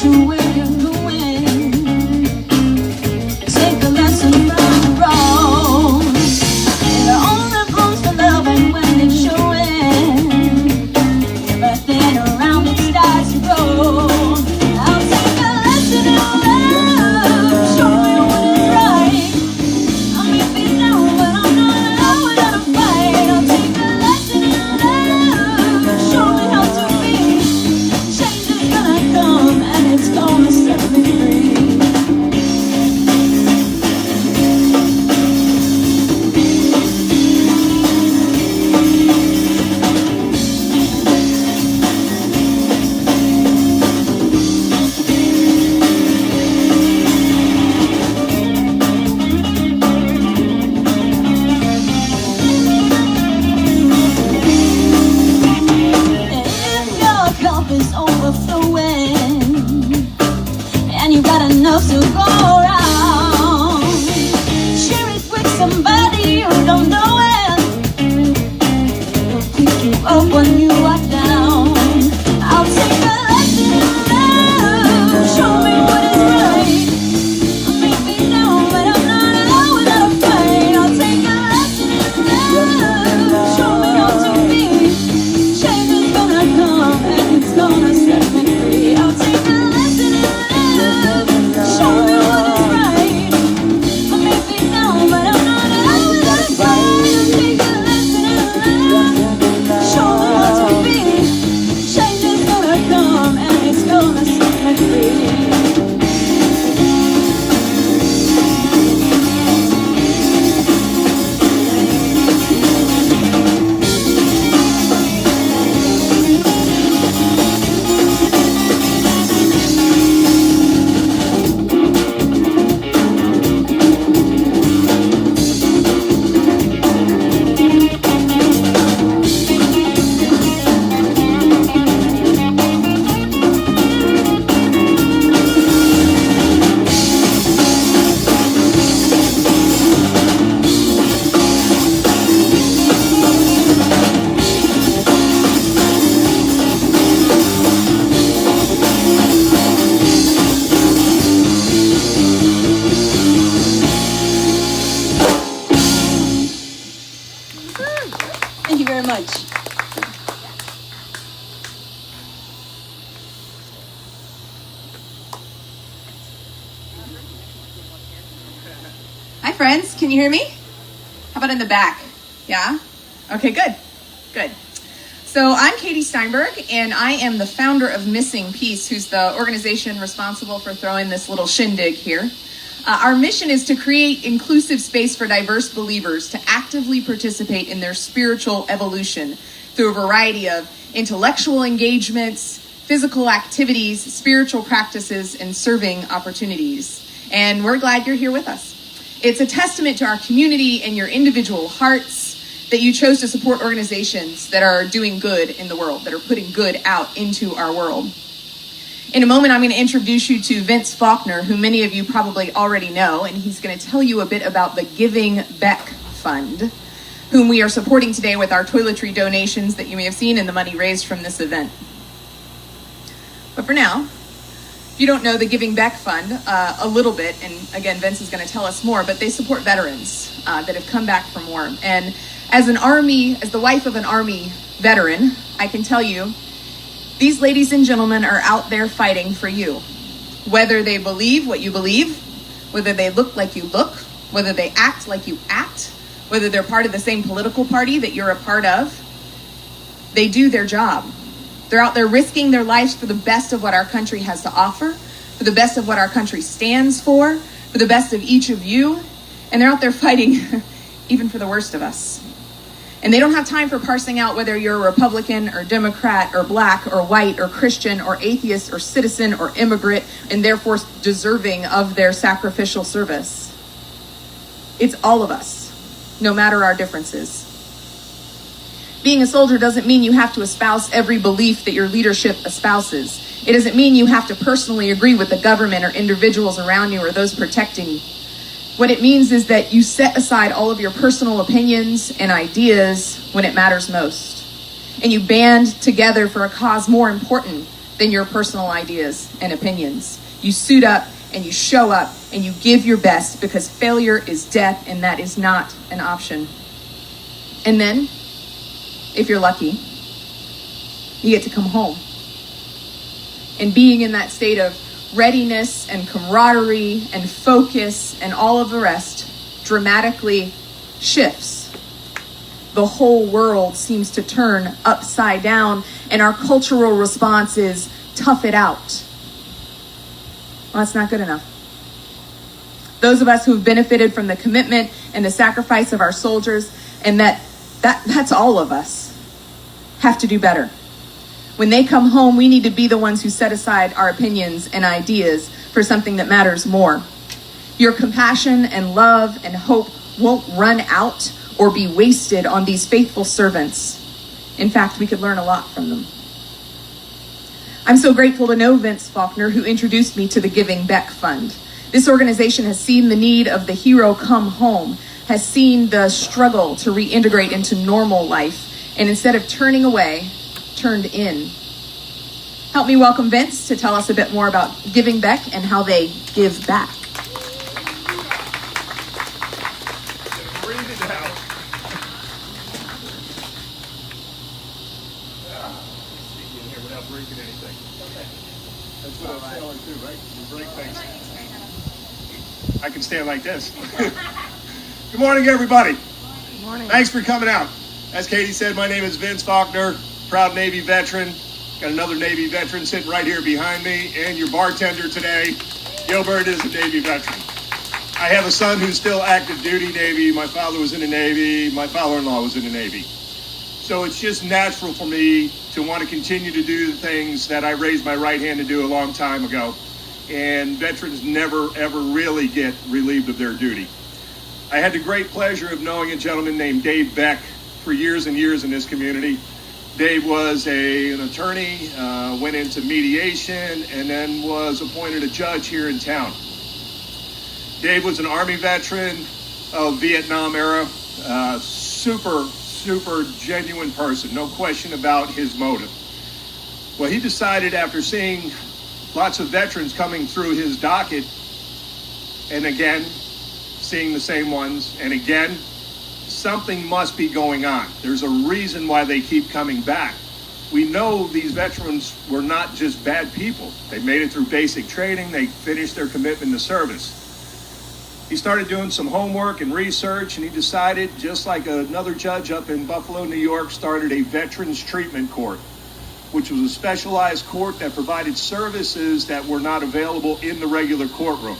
you where you're going. Take a lesson from the road. There are only blooms for love, and when it's showing, everything around it starts to grow. I'll take a lesson in love. Show me what is right. I may be down, but I'm not alone without a fight. I'll take a lesson in love. Show me how to be. Change is gonna come, and it's gonna set me free. If your cup is overflowing and you got enough to go around, share it with somebody who don't know it. It'll pick you up when you are down. I'll take a lesson in love. Show me what is right. I may be down, but I'm not alone without a fight. I'll take a lesson in love. Show me how to be. Change is gonna come, and it's gonna set me free. I'll take a lesson in love. Show me what is right. I may be down, but I'm not alone without a fight. I'll take a lesson in love. Show me how to be. Change is gonna come, and it's gonna set me free. Thank you very much. Hi friends, can you hear me? How about in the back? Yeah? Okay, good. Good. So I'm Katie Steinberg, and I am the founder of Missing Peace, who's the organization responsible for throwing this little shindig here. Our mission is to create inclusive space for diverse believers to actively participate in their spiritual evolution through a variety of intellectual engagements, physical activities, spiritual practices, and serving opportunities. And we're glad you're here with us. It's a testament to our community and your individual hearts that you chose to support organizations that are doing good in the world, that are putting good out into our world. In a moment, I'm going to introduce you to Vince Faulkner, who many of you probably already know, and he's going to tell you a bit about the Giving Beck Fund, whom we are supporting today with our toiletry donations that you may have seen and the money raised from this event. But for now, if you don't know the Giving Beck Fund a little bit, and again, Vince is going to tell us more, but they support veterans that have come back from war. And as the wife of an Army veteran, I can tell you, these ladies and gentlemen are out there fighting for you. Whether they believe what you believe, whether they look like you look, whether they act like you act, whether they're part of the same political party that you're a part of, they do their job. They're out there risking their lives for the best of what our country has to offer, for the best of what our country stands for the best of each of you, and they're out there fighting even for the worst of us. And they don't have time for parsing out whether you're a Republican or Democrat or black or white or Christian or atheist or citizen or immigrant, and therefore deserving of their sacrificial service. It's all of us, no matter our differences. Being a soldier doesn't mean you have to espouse every belief that your leadership espouses. It doesn't mean you have to personally agree with the government or individuals around you or those protecting you. What it means is that you set aside all of your personal opinions and ideas when it matters most. And you band together for a cause more important than your personal ideas and opinions. You suit up and you show up and you give your best, because failure is death, and that is not an option. And then, if you're lucky, you get to come home. And being in that state of readiness and camaraderie and focus and all of the rest dramatically shifts. The whole world seems to turn upside down, and our cultural response is tough it out. Well, that's not good enough. Those of us who've benefited from the commitment and the sacrifice of our soldiers, and that's all of us, have to do better. When they come home, we need to be the ones who set aside our opinions and ideas for something that matters more. Your compassion and love and hope won't run out or be wasted on these faithful servants. In fact, we could learn a lot from them. I'm so grateful to know Vince Faulkner, who introduced me to the Giving Beck Fund. This organization has seen the need of the hero come home, has seen the struggle to reintegrate into normal life, and instead of turning away, turned in. Help me welcome Vince to tell us a bit more about Giving Beck and how they give back. Breathe it out. Sneaky in here without breaking anything. That's what I'm feeling too, right? You break things. I can stand like this. Good morning, everybody. Good morning. Thanks for coming out. As Katie said, my name is Vince Faulkner, proud Navy veteran. Got another Navy veteran sitting right here behind me, and your bartender today, Gilbert, is a Navy veteran. I have a son who's still active duty Navy. My father was in the Navy. My father-in-law was in the Navy. So it's just natural for me to want to continue to do the things that I raised my right hand to do a long time ago. And veterans never, ever really get relieved of their duty. I had the great pleasure of knowing a gentleman named Dave Beck for years and years in this community. Dave was an attorney, went into mediation, and then was appointed a judge here in town. Dave was an Army veteran of Vietnam era, super genuine person, no question about his motive. Well, he decided after seeing lots of veterans coming through his docket, and again, seeing the same ones, and again, something must be going on. There's a reason why they keep coming back. We know these veterans were not just bad people. They made it through basic training. They finished their commitment to service. He started doing some homework and research, and he decided, just like another judge up in Buffalo, New York, started a Veterans Treatment Court, which was a specialized court that provided services that were not available in the regular courtroom.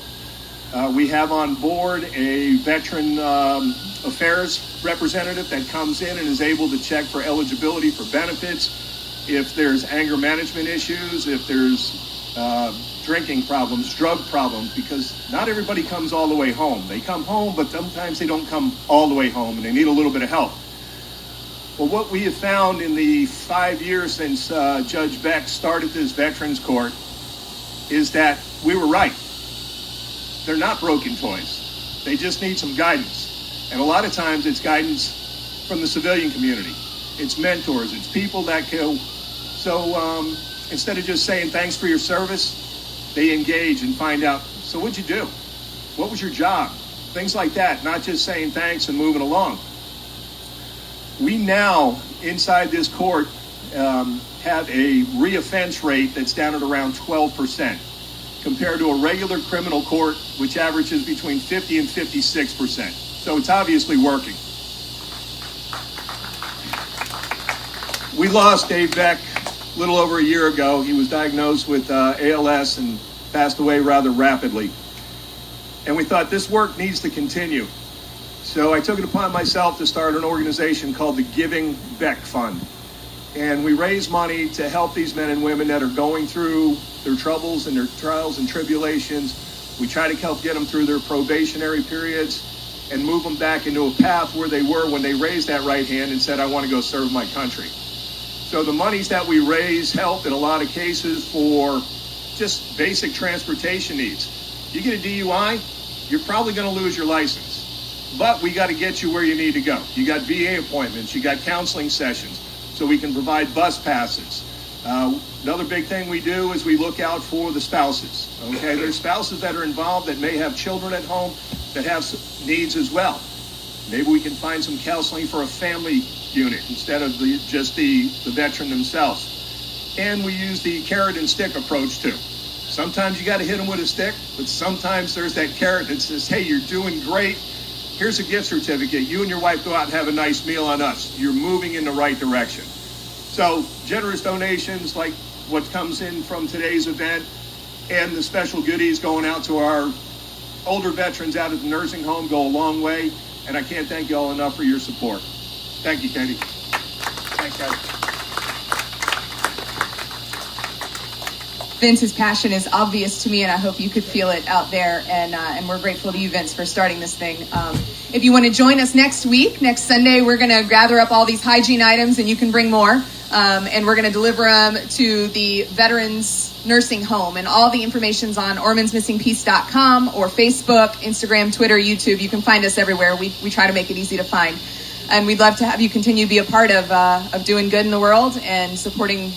We have on board a veteran affairs representative that comes in and is able to check for eligibility for benefits, if there's anger management issues, if there's drinking problems, drug problems, because not everybody comes all the way home. They come home, but sometimes they don't come all the way home, and they need a little bit of help. Well, what we have found in the 5 years since Judge Beck started this Veterans Court is that we were right. They're not broken toys. They just need some guidance. And a lot of times it's guidance from the civilian community. It's mentors. It's people that can. So instead of just saying thanks for your service, they engage and find out, so what'd you do? What was your job? Things like that, not just saying thanks and moving along. We now, inside this court, have a reoffense rate that's down at around 12%, compared to a regular criminal court, which averages between 50 and 56%. So it's obviously working. We lost Dave Beck a little over a year ago. He was diagnosed with ALS and passed away rather rapidly. And we thought this work needs to continue. So I took it upon myself to start an organization called the Giving Beck Fund. And we raise money to help these men and women that are going through their troubles and their trials and tribulations. We try to help get them through their probationary periods and move them back into a path where they were when they raised that right hand and said, I want to go serve my country. So the monies that we raise help in a lot of cases for just basic transportation needs. You get a DUI, you're probably going to lose your license. But we got to get you where you need to go. You got VA appointments, you got counseling sessions, so we can provide bus passes. Another big thing we do is we look out for the spouses. Okay, there's spouses that are involved that may have children at home that have needs as well. Maybe we can find some counseling for a family unit instead of just the veteran themselves. And we use the carrot and stick approach too. Sometimes you got to hit them with a stick, but sometimes there's that carrot that says, hey, you're doing great. Here's a gift certificate. You and your wife go out and have a nice meal on us. You're moving in the right direction. So generous donations like what comes in from today's event and the special goodies going out to our older veterans out at the nursing home go a long way. And I can't thank you all enough for your support. Thank you, Katie. Thanks, guys. Vince's passion is obvious to me, and I hope you could feel it out there. And we're grateful to you, Vince, for starting this thing. If you want to join us next week, next Sunday, we're going to gather up all these hygiene items, and you can bring more. And we're going to deliver them to the Veterans Nursing Home. And all the information's on ormansmissingpeace.com or Facebook, Instagram, Twitter, YouTube. You can find us everywhere. We try to make it easy to find. And we'd love to have you continue to be a part of doing good in the world and supporting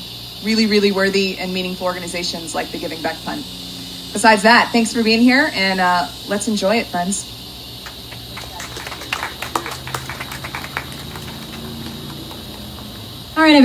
really, really worthy and meaningful organizations like the Giving Beck Fund. Besides that, thanks for being here, and let's enjoy it, friends. All right,